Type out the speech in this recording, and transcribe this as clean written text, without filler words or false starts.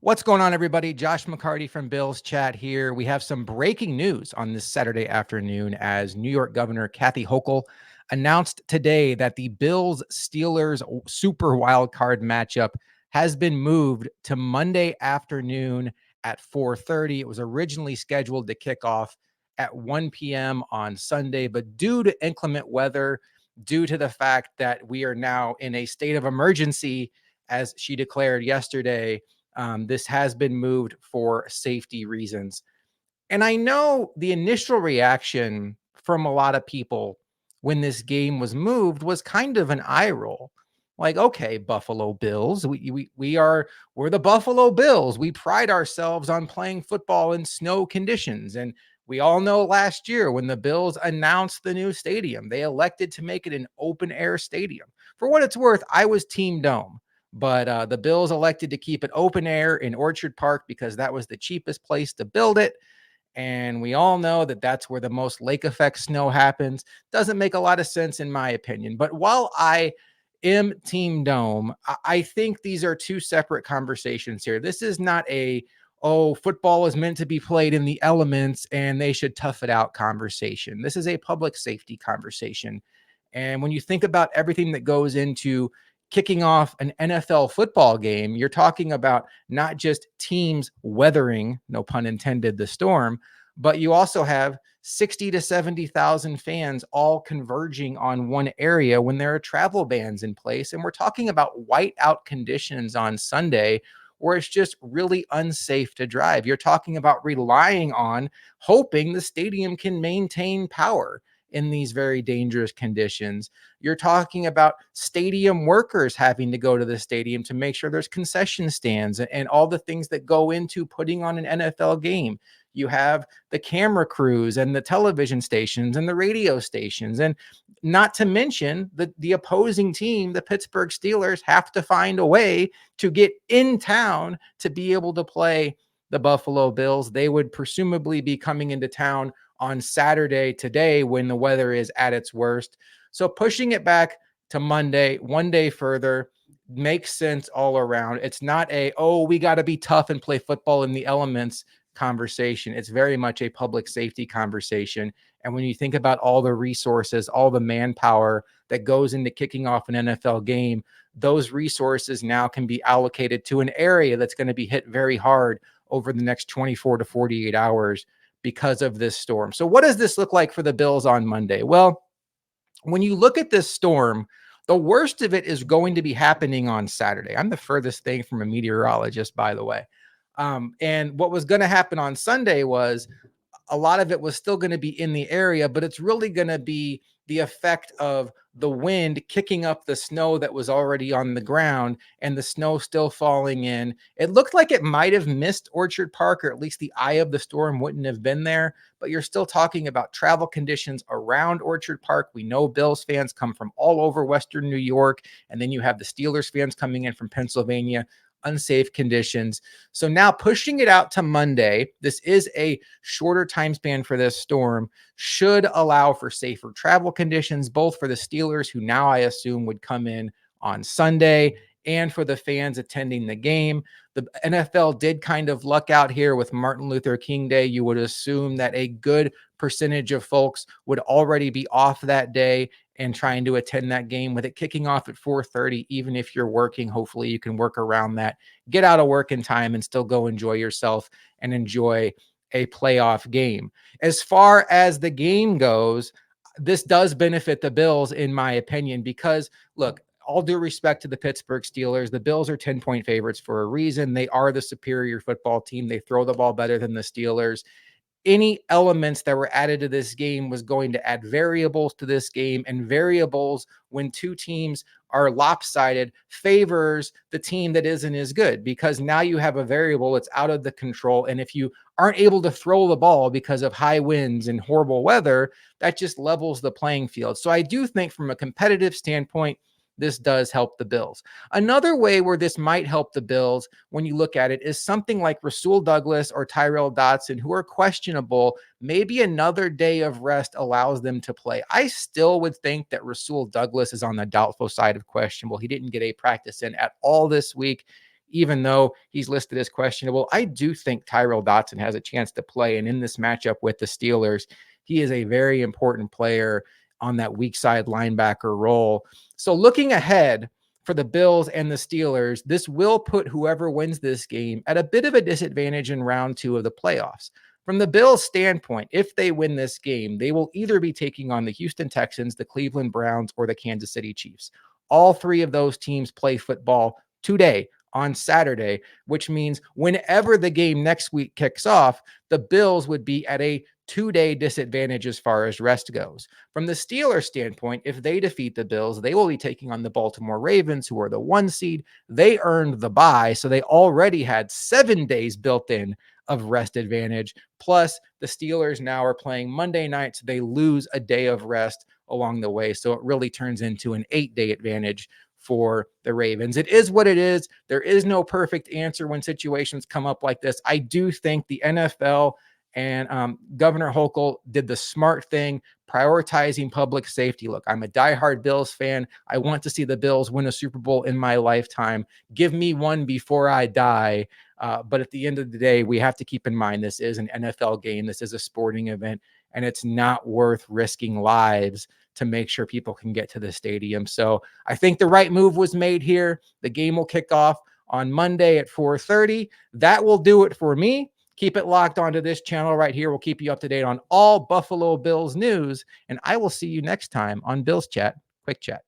What's going on, everybody? Josh McCarty from Bills Chat here. We have some breaking news on this Saturday afternoon as New York Governor Kathy Hochul announced today that the Bills Steelers Super Wild Card matchup has been moved to Monday afternoon at 4:30. It was originally scheduled to kick off at 1 p.m. on Sunday, but due to inclement weather, due to the fact that we are now in a state of emergency, as she declared yesterday, this has been moved for safety reasons. And I know the initial reaction from a lot of people when this game was moved was kind of an eye roll. Like, okay, Buffalo Bills, we're the Buffalo Bills. We pride ourselves on playing football in snow conditions. And we all know last year when the Bills announced the new stadium, they elected to make it an open air stadium. For what it's worth, I was Team Dome. But the Bills elected to keep it open air in Orchard Park because that was the cheapest place to build it. And we all know that that's where the most lake effect snow happens. Doesn't make a lot of sense, in my opinion. But while I am Team Dome, I think these are two separate conversations here. This is not oh, football is meant to be played in the elements and they should tough it out conversation. This is a public safety conversation. And when you think about everything that goes into kicking off an NFL football game, you're talking about not just teams weathering, no pun intended, the storm, but you also have 60 to 70,000 fans all converging on one area when there are travel bans in place. And we're talking about whiteout conditions on Sunday where it's just really unsafe to drive. You're talking about relying on hoping the stadium can maintain power in these very dangerous conditions. You're talking about stadium workers having to go to the stadium to make sure there's concession stands and all the things that go into putting on an NFL game. You have the camera crews and the television stations and the radio stations. And not to mention the opposing team, the Pittsburgh Steelers, have to find a way to get in town to be able to play the Buffalo Bills. They would presumably be coming into town on Saturday today when the weather is at its worst. So pushing it back to Monday, one day further, makes sense all around. It's not we got to be tough and play football in the elements conversation. It's very much a public safety conversation. And when you think about all the resources, all the manpower that goes into kicking off an NFL game, those resources now can be allocated to an area that's going to be hit very hard over the next 24 to 48 hours because of this storm. So what does this look like for the Bills on Monday? Well, when you look at this storm, the worst of it is going to be happening on Saturday. I'm the furthest thing from a meteorologist, by the way. And what was going to happen on Sunday was a lot of it was still going to be in the area, but it's really going to be the effect of the wind kicking up the snow that was already on the ground and the snow still falling in. It looked like it might have missed Orchard Park, or at least the eye of the storm wouldn't have been there, but you're still talking about travel conditions around Orchard Park. We know Bills fans come from all over Western New York, and then you have the Steelers fans coming in from Pennsylvania. Unsafe conditions. So now pushing it out to Monday, this is a shorter time span for this storm, should allow for safer travel conditions, both for the Steelers, who now I assume would come in on Sunday, and for the fans attending the game. The NFL did kind of luck out here with Martin Luther King Day. You would assume that a good percentage of folks would already be off that day and trying to attend that game, with it kicking off at 4:30. Even if you're working, hopefully you can work around that, get out of work in time and still go enjoy yourself and enjoy a playoff game. As far as the game goes, this does benefit the Bills, in my opinion, because look, all due respect to the Pittsburgh Steelers, the Bills are 10-point favorites for a reason. They are the superior football team. They throw the ball better than the Steelers. Any elements that were added to this game was going to add variables to this game, and variables, when two teams are lopsided, favors the team that isn't as good, because now you have a variable that's out of the control. And if you aren't able to throw the ball because of high winds and horrible weather, that just levels the playing field. So I do think from a competitive standpoint, this does help the Bills. Another way where this might help the Bills, when you look at it, is something like Rasul Douglas or Tyrel Dotson, who are questionable. Maybe another day of rest allows them to play. I still would think that Rasul Douglas is on the doubtful side of questionable. He didn't get a practice in at all this week. even though he's listed as questionable. I do think Tyrell Dotson has a chance to play. And in this matchup with the Steelers, he is a very important player on that weak side linebacker role. So looking ahead for the Bills and the Steelers, this will put whoever wins this game at a bit of a disadvantage in round 2 of the playoffs. From the Bills' standpoint, if they win this game, they will either be taking on the Houston Texans, the Cleveland Browns, or the Kansas City Chiefs. All three of those teams play football today on Saturday, which means whenever the game next week kicks off, the Bills would be at a 2-day disadvantage as far as rest goes. From the Steelers' standpoint, if they defeat the Bills, they will be taking on the Baltimore Ravens, who are the 1 seed. They earned the bye, so they already had 7 days built in of rest advantage. Plus, the Steelers now are playing Monday night, so they lose a day of rest along the way. So it really turns into an 8-day advantage for the Ravens. It is what it is. There is no perfect answer when situations come up like this. I do think the NFL and Governor Hochul did the smart thing, prioritizing public safety. Look, I'm a diehard Bills fan. I want to see the Bills win a Super Bowl in my lifetime. Give me one before I die. But at the end of the day, we have to keep in mind this is an NFL game. This is a sporting event, and it's not worth risking lives to make sure people can get to the stadium. So I think the right move was made here. The game will kick off on Monday at 4:30. That will do it for me. Keep it locked onto this channel right here. We'll keep you up to date on all Buffalo Bills news, and I will see you next time on Bills Chat Quick Chat.